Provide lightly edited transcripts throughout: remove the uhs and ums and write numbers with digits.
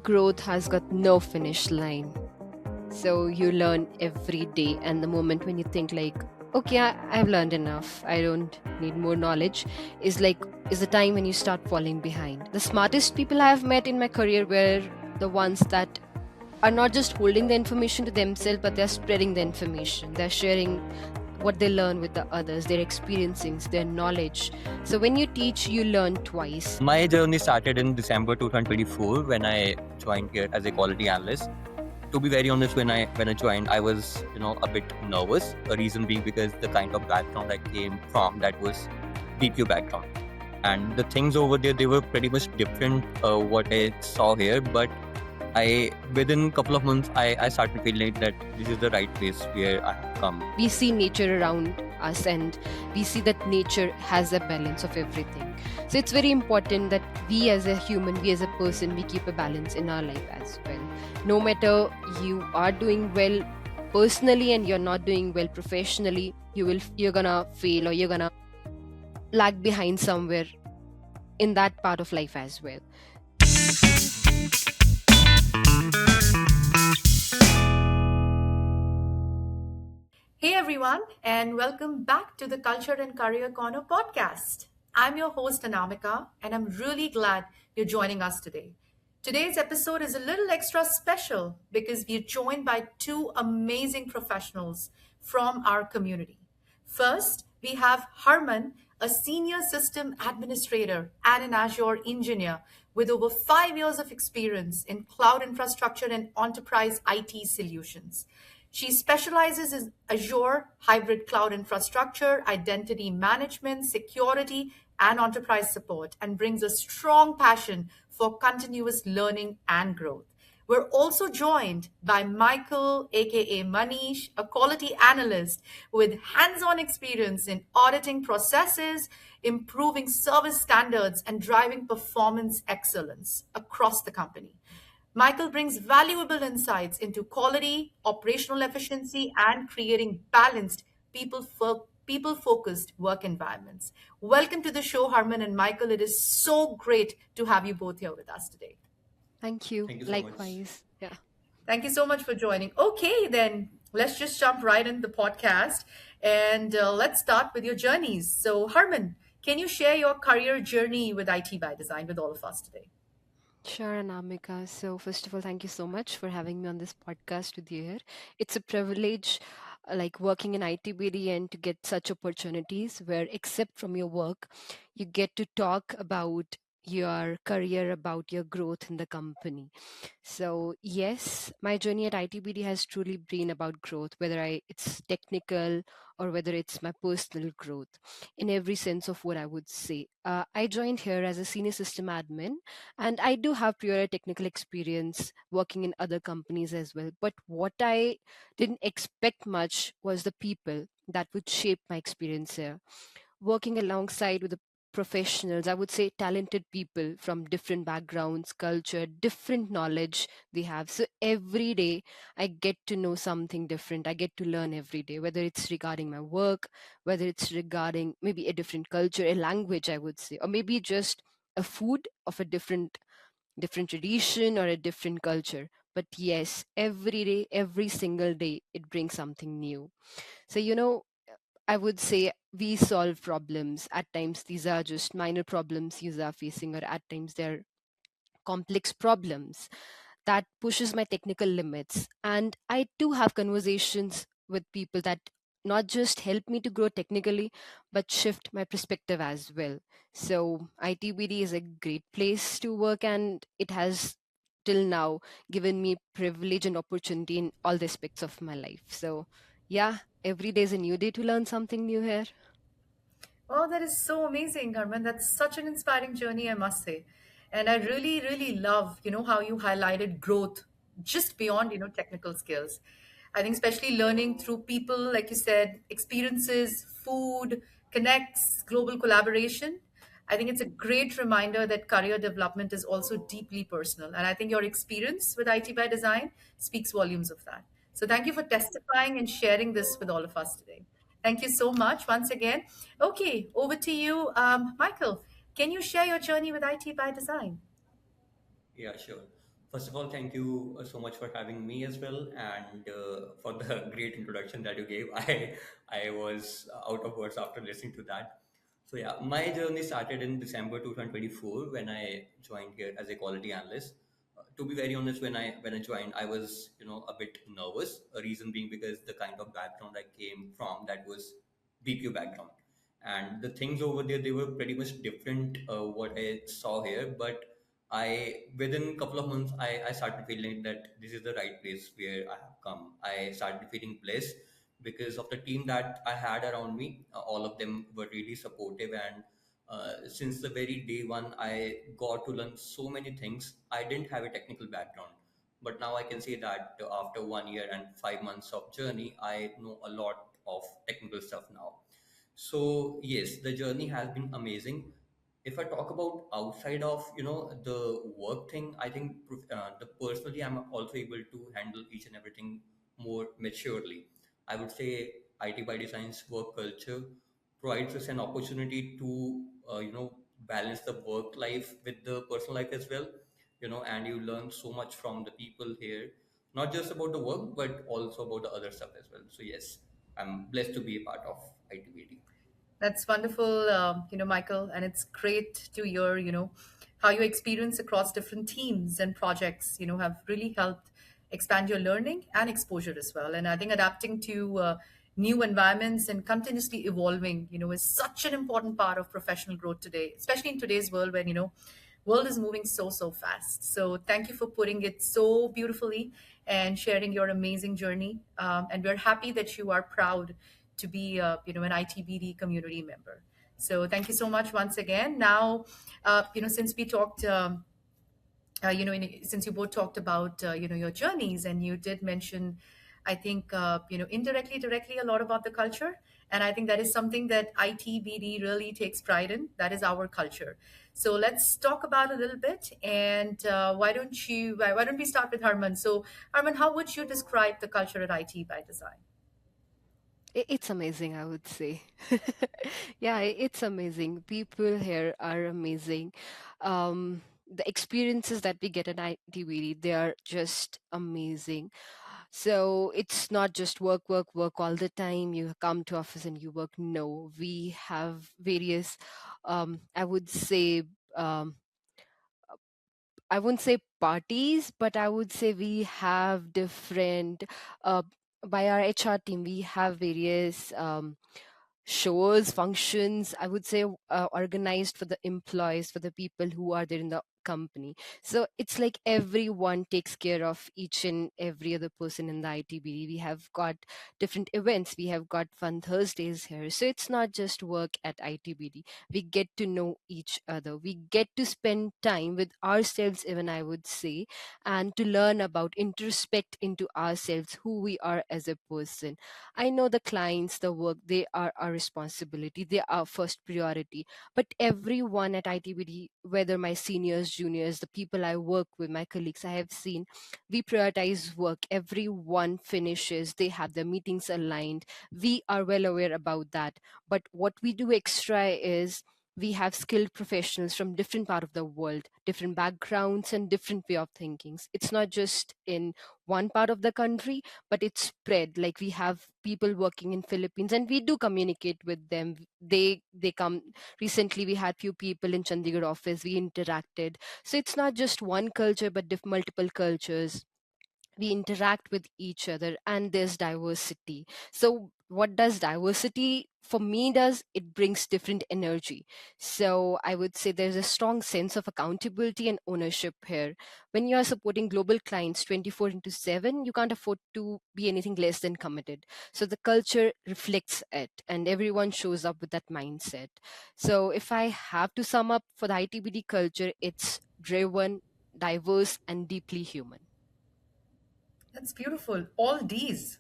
growth has got no finish line. So you learn every day, and the moment when you think like, okay, I've learned enough, I don't need more knowledge, is the time when you start falling behind. The smartest people I have met in my career were the ones that are not just holding the information to themselves, but they're spreading the information. They're sharing what they learn with the others, their experiencings, their knowledge. So when you teach, you learn twice. My journey started in December 2024 when I joined here as a quality analyst. To be very honest, when I joined, I was a bit nervous. The reason being because the kind of background I came from, that was BPO background, and the things over there, they were pretty much different what I saw here. But within a couple of months, I started feeling that this is the right place where I have come. We see nature around us, and we see that nature has a balance of everything. So it's very important that we as a human, we as a person, we keep a balance in our life as well. No matter you are doing well personally and you're not doing well professionally, you're gonna fail, or you're gonna lag behind somewhere in that part of life as well. Hey everyone, and welcome back to the Culture and Career Corner podcast. I'm your host, Anamika, and I'm really glad you're joining us today. Today's episode is a little extra special because we're joined by two amazing professionals from our community. First, we have Harman, a senior system administrator and an Azure engineer with over 5 years of experience in cloud infrastructure and enterprise IT solutions. She specializes in Azure hybrid cloud infrastructure, identity management, security, and enterprise support, and brings a strong passion for continuous learning and growth. We're also joined by Michael, aka Manish, a quality analyst with hands on experience in auditing processes, improving service standards, and driving performance excellence across the company. Michael brings valuable insights into quality, operational efficiency, and creating balanced, people focused work environments. Welcome to the show, Harman and Michael. It is so great to have you both here with us today. Thank you. Thank you so much. Likewise. Yeah. Thank you so much for joining. Okay, then let's just jump right into the podcast and let's start with your journeys. So, Harman, can you share your career journey with IT by Design with all of us today? Sure, Anamika. So, first of all, thank you so much for having me on this podcast with you here. It's a privilege, like working in ITBD, and to get such opportunities where, except from your work, you get to talk about your career, about your growth in the company. So, yes, my journey at ITBD has truly been about growth, whether it's technical or whether it's my personal growth in every sense of what I would say. I joined here as a senior system admin, and I do have prior technical experience working in other companies as well. But what I didn't expect much was the people that would shape my experience here. Working alongside with the professionals, I would say talented people from different backgrounds, culture, different knowledge they have. So every day I get to know something different. I get to learn every day, whether it's regarding my work, whether it's regarding maybe a different culture, a language, I would say, or maybe just a food of a different tradition or a different culture. But yes, every day, every single day, it brings something new. So, I would say we solve problems. At times, these are just minor problems users are facing, or at times they're complex problems that pushes my technical limits. And I do have conversations with people that not just help me to grow technically, but shift my perspective as well. So ITBD is a great place to work, and it has till now given me privilege and opportunity in all the aspects of my life. So yeah, every day is a new day to learn something new here. Oh, that is so amazing, Harman. That's such an inspiring journey, I must say. And I really, really love, how you highlighted growth just beyond, technical skills. I think especially learning through people, like you said, experiences, food, connects, global collaboration. I think it's a great reminder that career development is also deeply personal. And I think your experience with IT by Design speaks volumes of that. So thank you for testifying and sharing this with all of us today. Thank you so much once again. Okay, over to you, Michael. Can you share your journey with IT by Design? Yeah, sure. First of all, thank you so much for having me as well, and for the great introduction that you gave. I was out of words after listening to that. So yeah, my journey started in December 2024 when I joined here as a quality analyst. To be very honest, when I joined, I was a bit nervous. A reason being because the kind of background I came from, that was BPO background, and the things over there, they were pretty much different what I saw here, but within a couple of months, I started feeling that this is the right place where I have come. I started feeling blessed because of the team that I had around me. All of them were really supportive, and since the very day one, I got to learn so many things. I didn't have a technical background, but now I can say that after 1 year and 5 months of journey, I know a lot of technical stuff now. So yes, the journey has been amazing. If I talk about outside of the work thing, I think the personally I'm also able to handle each and everything more maturely. I would say IT by Design's work culture provides us an opportunity to balance the work life with the personal life as well. And you learn so much from the people here, not just about the work but also about the other stuff as well. So yes, I'm blessed to be a part of ITBD. That's wonderful, Michael, and it's great to hear, how your experience across different teams and projects, have really helped expand your learning and exposure as well. And I think adapting to new environments and continuously evolving, is such an important part of professional growth today, especially in today's world when, world is moving so fast. So thank you for putting it so beautifully and sharing your amazing journey. And we're happy that you are proud to be an ITBD community member. So thank you so much once again. Now, since we talked. Since you both talked about your journeys, and you did mention, I think indirectly, directly, a lot about the culture, and I think that is something that ITBD really takes pride in. That is our culture. So let's talk about a little bit. And why don't we start with Harman? So Harman, how would you describe the culture at IT by Design? It's amazing, I would say. Yeah, it's amazing. People here are amazing. The experiences that we get in ITVD, they are just amazing. So it's not just work, work, work all the time. You come to office and you work. No, we have various, I would say, um, I wouldn't say parties, but I would say we have different, uh, by our HR team, we have various shows, functions, I would say, organized for the employees, for the people who are there in the company. So it's like everyone takes care of each and every other person in the ITBD. We have got different events. We have got fun Thursdays here. So it's not just work at ITBD. We get to know each other. We get to spend time with ourselves, even I would say, and to learn about, introspect into ourselves, who we are as a person. I know the clients, the work, they are our responsibility. They are first priority. But everyone at ITBD, whether my seniors, juniors, the people I work with, my colleagues, I have seen, we prioritize work. Everyone finishes. They have their meetings aligned. We are well aware about that. But what we do extra is we have skilled professionals from different part of the world, different backgrounds and different way of thinking. It's not just in one part of the country, but it's spread. Like we have people working in Philippines and we do communicate with them. They come. Recently we had few people in Chandigarh office, we interacted. So it's not just one culture but multiple cultures. We interact with each other and there's diversity. So what does diversity for me does? It brings different energy. So I would say there's a strong sense of accountability and ownership here. When you are supporting global clients 24 into 7, you can't afford to be anything less than committed. So the culture reflects it and everyone shows up with that mindset. So if I have to sum up for the ITBD culture, it's driven, diverse and deeply human. That's beautiful. All D's.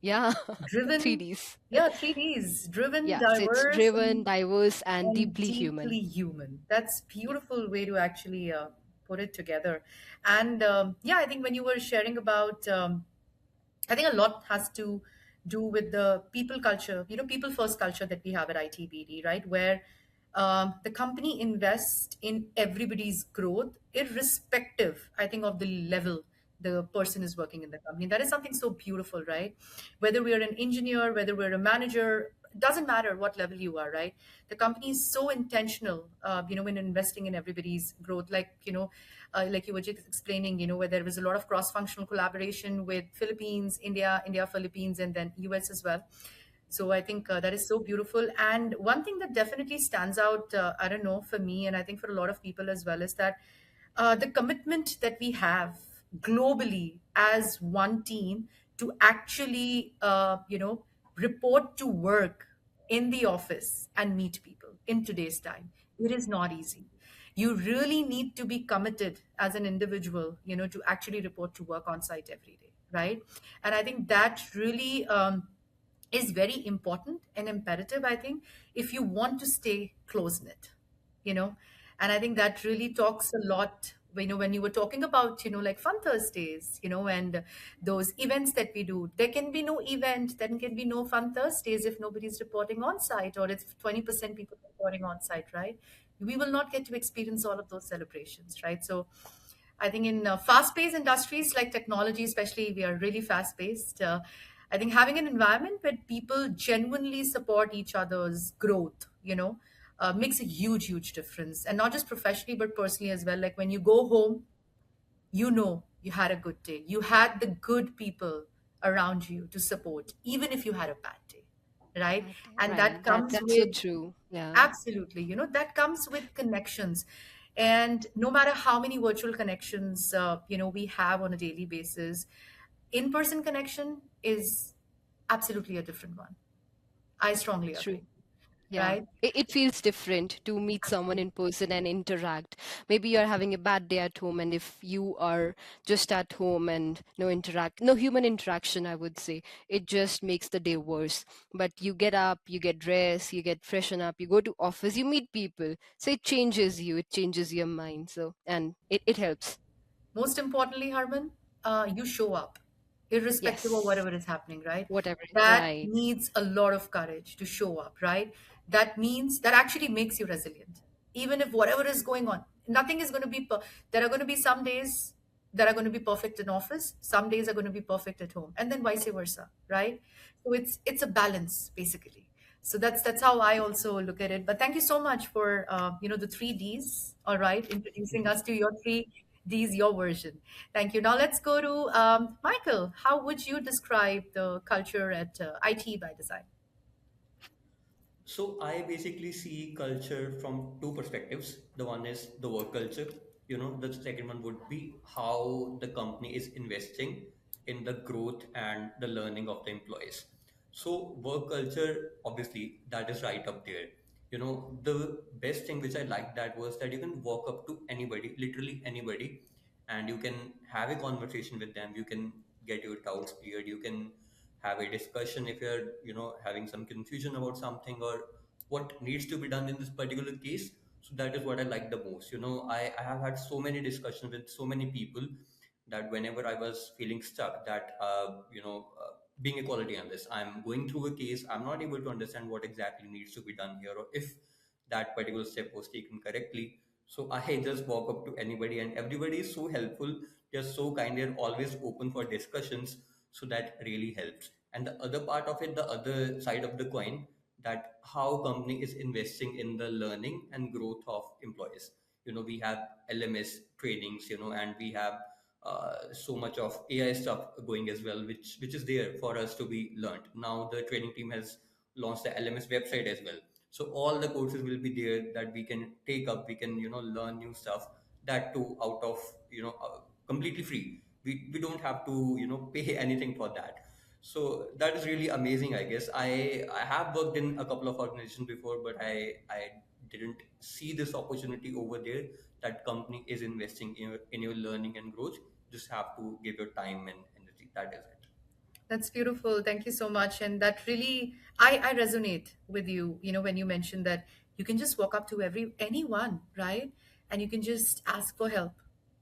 Yeah, three Driven, Ds. yeah, 3Ds. Driven, Yeah, so it's diverse, driven, diverse, and and deeply human. deeply human. That's beautiful way to actually put it together. And yeah, I think when you were sharing about, I think a lot has to do with the people culture, people first culture that we have at ITBD, right? Where The company invests in everybody's growth, irrespective, I think, of the level the person is working in the company. That is something so beautiful, right? Whether we're an engineer, whether we're a manager, doesn't matter what level you are, right? The company is so intentional, when investing in everybody's growth. Like you were just explaining, where there was a lot of cross-functional collaboration with Philippines, India, Philippines, and then US as well. So I think that is so beautiful. And one thing that definitely stands out, I don't know, for me, and I think for a lot of people as well, is that the commitment that we have globally as one team to actually, report to work in the office and meet people in today's time. It is not easy. You really need to be committed as an individual, to actually report to work on site every day, right? And I think that really is very important and imperative, I think, if you want to stay close knit, you know. And I think that really talks a lot, when you were talking about, like Fun Thursdays, and those events that we do. There can be no event, there can be no Fun Thursdays if nobody's reporting on site, or if 20% people reporting on site, right? We will not get to experience all of those celebrations, right? So I think in fast-paced industries like technology, especially, we are really fast-paced. I think having an environment where people genuinely support each other's growth, makes a huge, huge difference. And not just professionally, but personally as well. Like when you go home, you had a good day. You had the good people around you to support, even if you had a bad day, right? Right. And that Right. That comes that's so with true. Yeah. absolutely, that comes with connections. And no matter how many virtual connections, we have on a daily basis, in-person connection is absolutely a different one. I strongly True. agree, Yeah, right? it feels different to meet someone in person and interact. Maybe you're having a bad day at home, and if you are just at home and no human interaction, I would say, it just makes the day worse. But you get up, you get dressed, you get freshen up, you go to office, you meet people. So it changes you, it changes your mind. So, and it helps. Most importantly, Harman, you show up, irrespective of Yes. whatever is happening, right? Whatever. That Right. needs a lot of courage to show up, right? That means that actually makes you resilient. Even if whatever is going on, nothing is going to be, there are going to be some days that are going to be perfect in office, some days are going to be perfect at home, and then vice versa, right? So it's a balance, basically. So that's how I also look at it. But thank you so much for the three Ds. All right, introducing us to your three Ds, your version. Thank you. Now let's go to Michael. How would you describe the culture at IT by Design? So I basically see culture from two perspectives. The one is the work culture. The second one would be how the company is investing in the growth and the learning of the employees. So work culture, obviously, that is right up there. The best thing which I liked that was that you can walk up to anybody, literally anybody, and you can have a conversation with them. You can get your doubts cleared. You can have a discussion if you're having some confusion about something or what needs to be done in this particular case. So that is what I like the most. I have had so many discussions with so many people that whenever I was feeling stuck, that being a quality analyst, I'm going through a case, I'm not able to understand what exactly needs to be done here, or if that particular step was taken correctly. So I just walk up to anybody, and everybody is so helpful. They're so kind. They're always open for discussions. So that really helps. And the other part of it, the other side of the coin, that how company is investing in the learning and growth of employees. We have LMS trainings, and we have so much of AI stuff going as well, which is there for us to be learned. Now the training team has launched the LMS website as well. So all the courses will be there that we can take up. We can learn new stuff, that too out of completely free. We don't have to pay anything for that. So that is really amazing, I guess. I have worked in a couple of organizations before, but I didn't see this opportunity over there, that company is investing in your learning and growth. Just have to give your time and energy. That is it. That's beautiful. Thank you so much. And that really, I resonate with you, when you mentioned that you can just walk up to anyone, right? And you can just ask for help,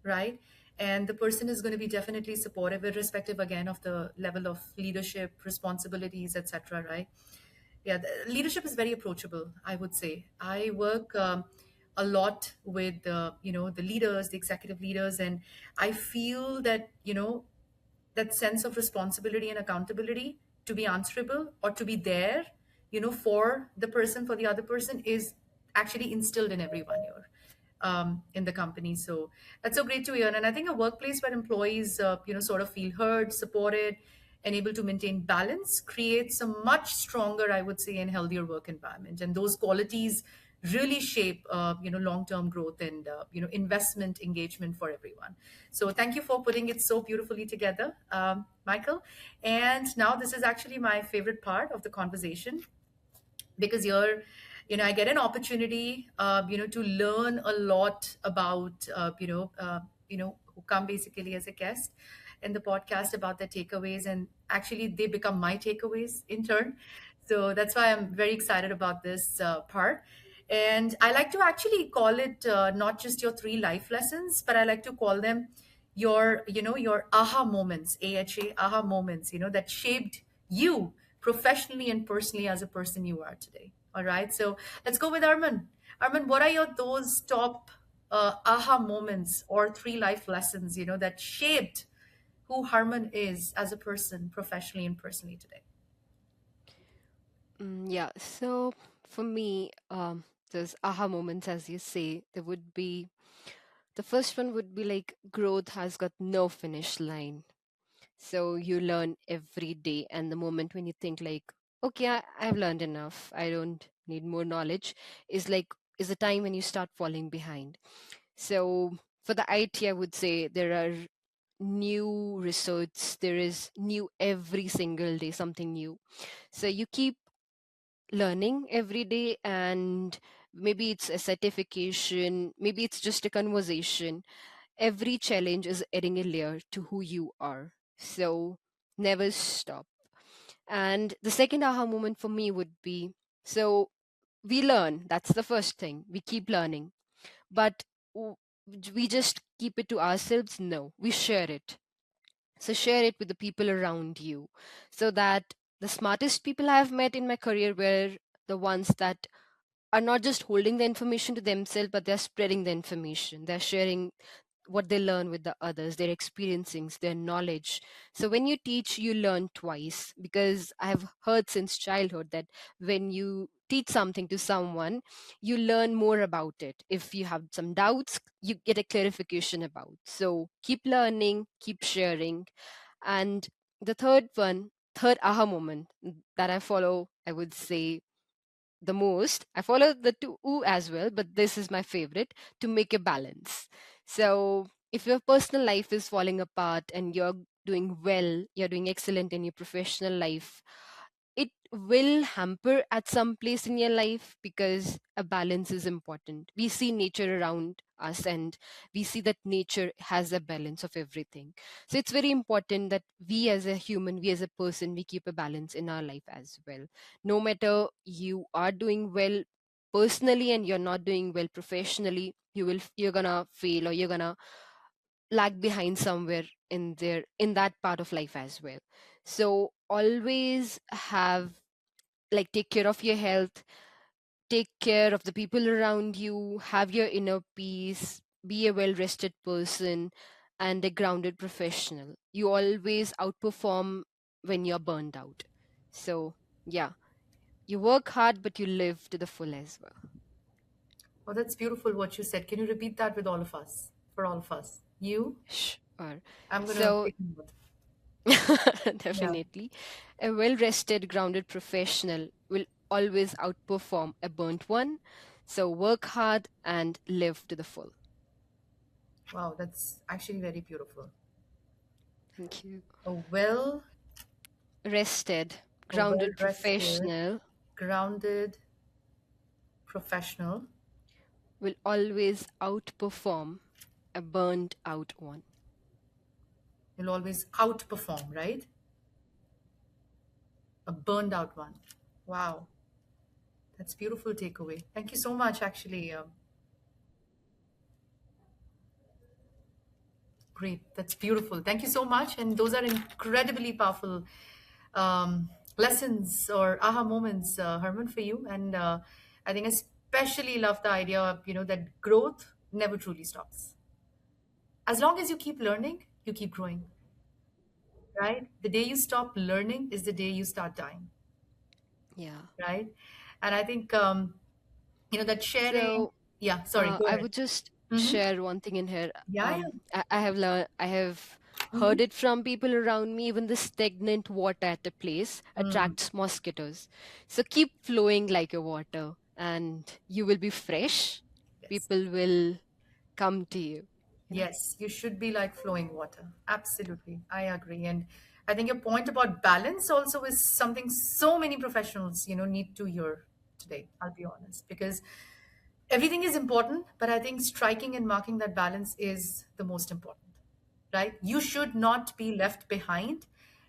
right? And the person is going to be definitely supportive, irrespective again of the level of leadership, responsibilities, etc., right? Yeah, leadership is very approachable, I would say. I work a lot with the leaders, the executive leaders, and I feel that that sense of responsibility and accountability to be answerable or to be there, for the person, for the other person, is actually instilled in everyone here in the company. So that's so great to hear. And I think a workplace where employees, sort of feel heard, supported, and able to maintain balance creates a much stronger, I would say, and healthier work environment. And those qualities really shape, long-term growth and, investment engagement for everyone. So thank you for putting it so beautifully together, Michael. And now this is actually my favorite part of the conversation, because you're I get an opportunity to learn a lot about who come basically as a guest in the podcast, about their takeaways, and actually they become my takeaways in turn. So that's why I'm very excited about this part. And I like to actually call it not just your three life lessons, but I like to call them your aha moments, aha moments, that shaped you professionally and personally as a person you are today. All right. So let's go with Arman. Arman, what are your those top aha moments or three life lessons, that shaped who Harman is as a person professionally and personally today? Yeah, so for me, those aha moments, as you say, there would be the first one would be like growth has got no finish line. So you learn every day, and the moment when you think like, okay, I've learned enough, I don't need more knowledge, is like is the time when you start falling behind. So for the IT, I would say there are new research, there is new every single day, something new. So you keep learning every day, and maybe it's a certification, maybe it's just a conversation. Every challenge is adding a layer to who you are. So never stop. And the second aha moment for me would be, so we learn, that's the first thing, we keep learning, but w- we just keep it to ourselves? No, we share it. So share it with the people around you, so that the smartest people I have met in my career were the ones that are not just holding the information to themselves, but they're spreading the information. They're sharing what they learn with the others, their experiencings, their knowledge. So when you teach, you learn twice, because I've heard since childhood that when you teach something to someone, you learn more about it. If you have some doubts, you get a clarification about. So keep learning, keep sharing. And the third aha moment that I follow, I would say the most. I follow the two as well, but this is my favorite, to make a balance. So if your personal life is falling apart and you're doing well, you're doing excellent in your professional life, it will hamper at some place in your life, because a balance is important. We see nature around us, and we see that nature has a balance of everything. So it's very important that we as a human, we as a person, we keep a balance in our life as well. No matter you are doing well personally and you're not doing well professionally, you're gonna fail, or you're gonna lag behind somewhere in that part of life as well. So always have, like, take care of your health, take care of the people around you, have your inner peace, be a well rested person, and a grounded professional. You always outperform when you're burned out. So yeah, you work hard, but you live to the full as well. Oh, that's beautiful what you said. Can you repeat that with all of us? For all of us. You, Sure. I'm going to So take note. Yeah. definitely, a well rested, grounded professional will always outperform a burnt one. So work hard and live to the full. Wow, that's actually very beautiful. Thank you. A well, Rested, a well grounded rested, professional grounded professional will always outperform a burned out one. will always outperform, right? A burned out one. Wow, that's beautiful takeaway. Thank you so much. Actually, great. That's beautiful. Thank you so much. And those are incredibly powerful um, lessons or aha moments, Herman, for you. And I think especially love the idea of, that growth never truly stops. As long as you keep learning, you keep growing, right? The day you stop learning is the day you start dying, Yeah. right? And I think, that sharing, So yeah, sorry, go I ahead. would just Mm-hmm. share one thing in here. Yeah, yeah. I have learned, I have Mm-hmm. heard it from people around me. Even the stagnant water at a place Mm. attracts mosquitoes. So keep flowing like a water, and you will be fresh. Yes. People will come to you. You know. Yes, you should be like flowing water. Absolutely. I agree. And I think your point about balance also is something so many professionals, need to hear today, I'll be honest, because everything is important, but I think striking and marking that balance is the most important, right? You should not be left behind.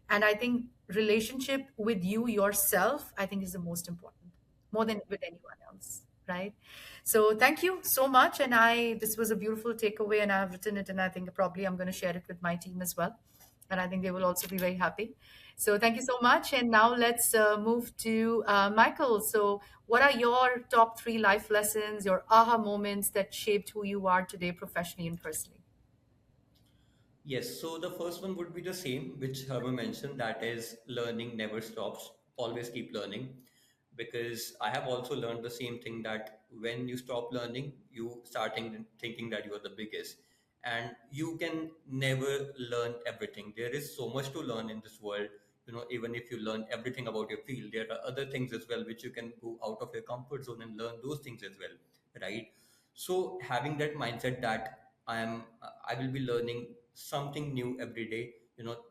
And I think relationship with you yourself, I think is the most important, more than with anyone else, right? So thank you so much. And this was a beautiful takeaway, and I've written it, and I think probably I'm going to share it with my team as well. And I think they will also be very happy. So thank you so much. And now let's move to Michael. So, what are your top three life lessons, your aha moments that shaped who you are today, professionally and personally? Yes, so the first one would be the same, which Herman mentioned, that is learning never stops, always keep learning. Because I have also learned the same thing that when you stop learning, you start thinking that you are the biggest. And you can never learn everything. There is so much to learn in this world. Even if you learn everything about your field, there are other things as well which you can go out of your comfort zone and learn those things as well, right? So having that mindset that I will be learning something new every day,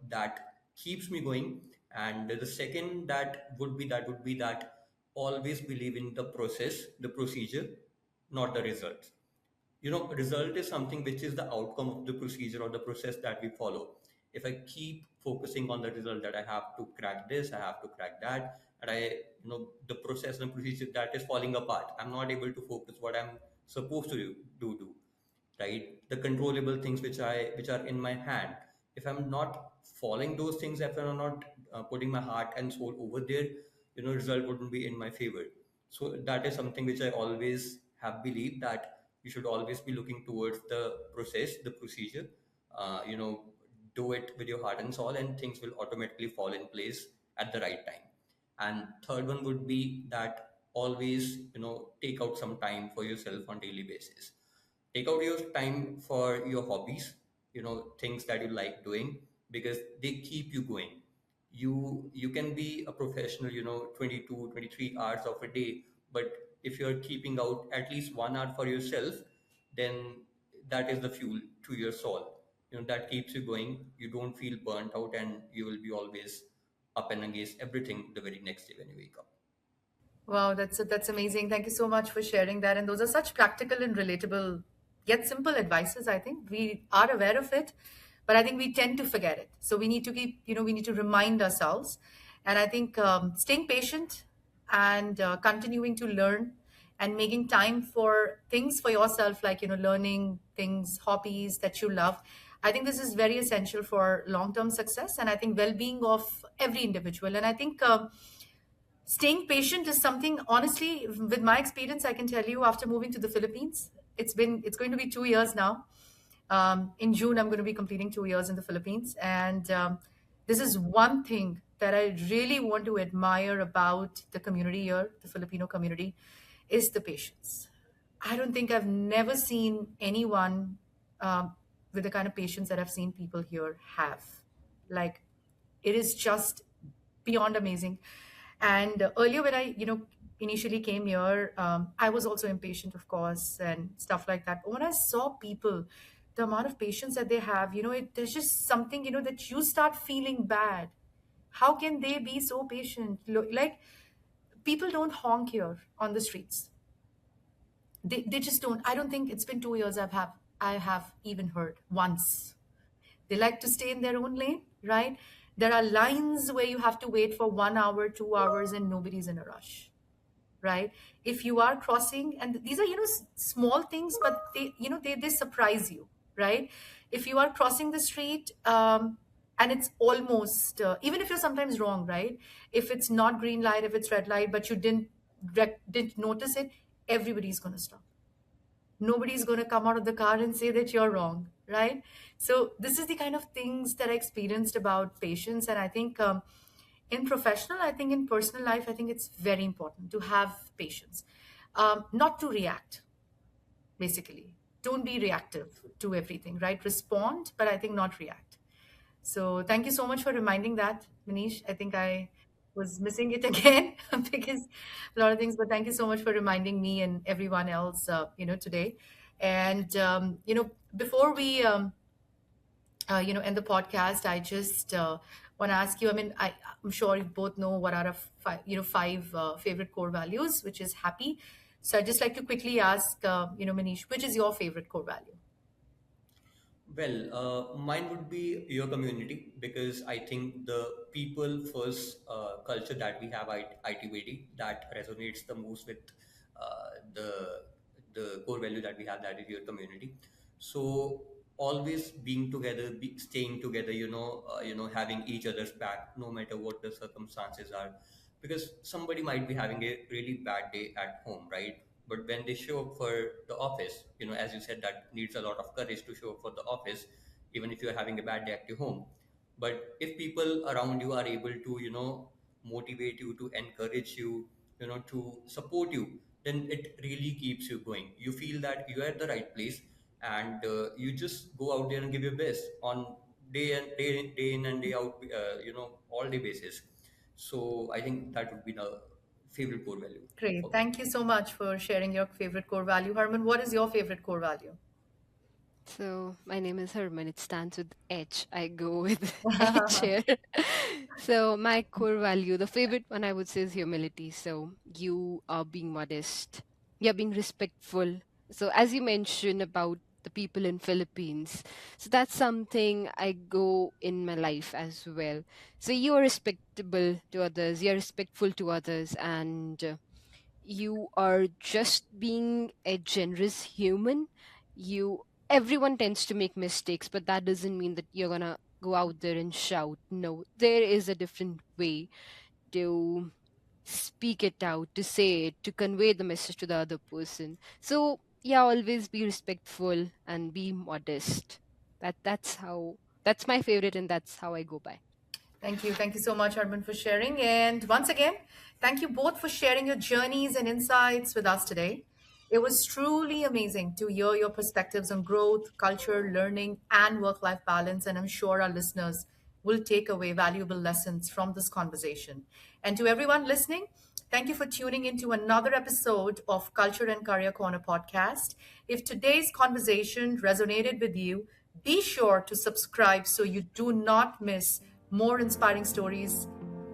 that keeps me going. And the second that always believe in the process, the procedure, not the results. Result is something which is the outcome of the procedure or the process that we follow. If I keep focusing on the result, that I have to crack this, I have to crack that, and the process and procedure that is falling apart, I'm not able to focus what I'm supposed to do, right? The controllable things which are in my hand, if I'm not following those things, if I'm not putting my heart and soul over there, result wouldn't be in my favor. So that is something which I always have believed, that you should always be looking towards the process, the procedure. uh, you know do it with your heart and soul, and things will automatically fall in place at the right time. And third one would be that always take out some time for yourself on daily basis. Take out your time for your hobbies, things that you like doing, because they keep you going. You can be a professional, 22, 23 hours of a day, but if you're keeping out at least 1 hour for yourself, then that is the fuel to your soul, that keeps you going. You don't feel burnt out, and you will be always up and against everything the very next day when you wake up. Wow, that's amazing. Thank you so much for sharing that. And those are such practical and relatable, yet simple advices. I think we are aware of it, but I think we tend to forget it. So we need to keep, we need to remind ourselves. And I think staying patient and continuing to learn and making time for things for yourself, like learning things, hobbies that you love. I think this is very essential for long-term success, and I think well-being of every individual. And I think. Staying patient is something, honestly, with my experience, I can tell you after moving to the Philippines, it's going to be 2 years now. In June, I'm going to be completing 2 years in the Philippines. And this is one thing that I really want to admire about the community here, the Filipino community, is the patience. I don't think I've never seen anyone with the kind of patience that I've seen people here have. Like, it is just beyond amazing. And earlier, when I, initially came here, I was also impatient, of course, and stuff like that. But when I saw people, the amount of patience that they have, there's just something, that you start feeling bad. How can they be so patient? Like, people don't honk here on the streets. They just don't. I don't think it's been 2 years I have even heard once. They like to stay in their own lane, right? There are lines where you have to wait for 1 hour, 2 hours, and nobody's in a rush, right? If you are crossing, and these are, small things, but they surprise you, right? If you are crossing the street, And it's almost, even if you're sometimes wrong, right? If it's not green light, if it's red light, but you didn't notice it, everybody's going to stop. Nobody's going to come out of the car and say that you're wrong, right? So this is the kind of things that I experienced about patience. And I think in professional, I think in personal life, I think it's very important to have patience, not to react, basically. Don't be reactive to everything, right? Respond, but I think not react. So thank you so much for reminding that, Manish. I think I was missing it again because a lot of things, but thank you so much for reminding me and everyone else, today. And, before we, end the podcast, I just want to ask you, I mean, I'm sure you both know what are our five favorite core values, which is happy. So I'd just like to quickly ask, Manish, which is your favorite core value? Well, mine would be your community because I think the people first culture that we have at ITBD that resonates the most with the core value that we have, that is your community. So always being together, staying together, having each other's back no matter what the circumstances are, because somebody might be having a really bad day at home, right? But when they show up for the office, as you said, that needs a lot of courage to show up for the office, even if you're having a bad day at your home. But if people around you are able to, motivate you, to encourage you, to support you, then it really keeps you going. You feel that you're at the right place, and you just go out there and give your best on day in and day out, all day basis. So I think that would be the favorite core value Great. for me. Thank you so much for sharing your favorite core value. Harman, what is your favorite core value? So my name is Harman. It stands with H. I go with H here. So my core value, the favorite one I would say is humility. So you are being modest. You're being respectful. So as you mentioned about the people in Philippines, so that's something I go in my life as well. So you are respectable to others. You're respectful to others, and you are just being a generous human. You Everyone tends to make mistakes, but that doesn't mean that you're gonna go out there and shout. No, there is a different way to speak it out, to say it, to convey the message to the other person. So yeah, always be respectful and be modest. That's my favorite, and that's how I go by. Thank you. Thank you so much, Arman, for sharing. And once again, thank you both for sharing your journeys and insights with us today. It was truly amazing to hear your perspectives on growth, culture, learning, and work life balance. And I'm sure our listeners will take away valuable lessons from this conversation. And to everyone listening, thank you for tuning into another episode of Culture and Career Corner podcast. If today's conversation resonated with you, be sure to subscribe so you do not miss more inspiring stories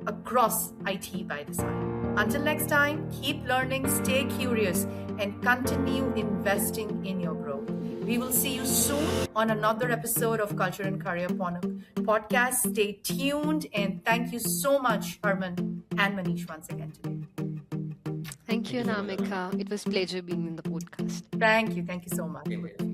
across IT by design. Until next time, keep learning, stay curious, and continue investing in your growth. We will see you soon on another episode of Culture and Career podcast. Stay tuned, and thank you so much, Harman and Manish, once again today. Thank Thank you, you so much, Anamika. Anamika. It was pleasure being in the podcast. Thank you. Thank you so much. Same here.